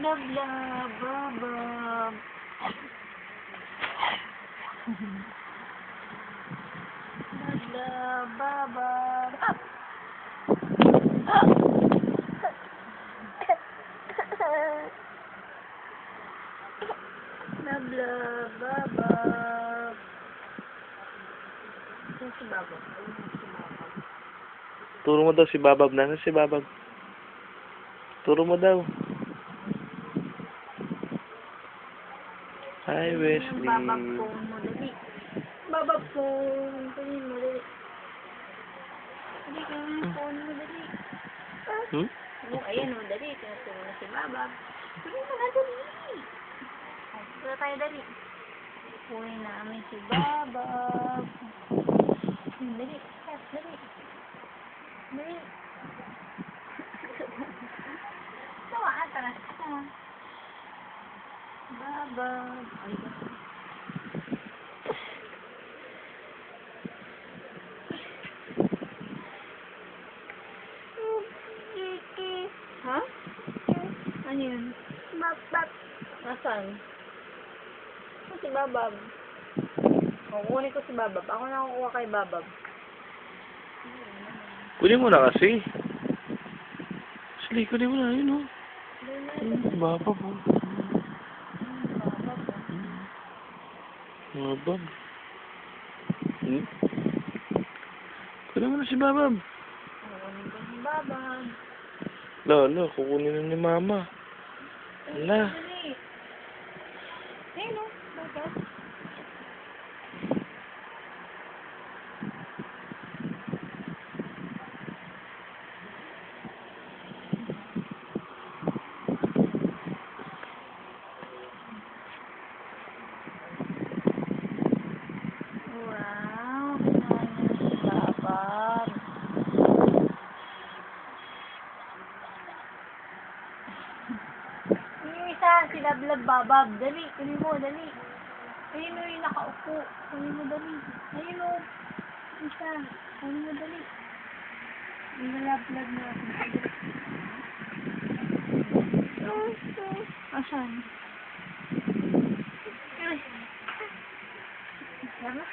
Love, love, babab. Love, love, babab. Love, love, babab. Saan si babab? Turo mo daw si Babab. Nasaan si Babab? Turo mo daw. Hi, Wesley. Babab phone mo, dali. Babab phone. Kunin mo, dali. Dali ka yung phone mo, dali. Hmm? Oh, ayan o, dali. Tinuturo na si Babab. Kunin mo na, dali. Turo tayo, dali. Kunin namin si Babab. Dali. Dali. Dali. Tawa, tara. Tawa. Babab. Ay, ha? Ano yun? Babab. Nasaan? Ano si Babab? Kukunin ko si Babab. Ako na kukuha kay Babab. Kunin mo na kasi. Wesley, kunin mo na. Yun, oh. Babab, oh. Babab. Hmm? Kunin mo na si Babab. Kukunin ko si Babab. Lalo, kukunin na ni Mama. Ala. Ayun o, Babab. Wow, kinain na si Babab. Yung isa, si Lablab Babab. Dali, kunin mo, dali. Ayun o, yung nakaupo. Kunin mo, dali. Ayun o. Isa, kunin mo, dali. Yung Lablab natin. Asan? Ay. Tara.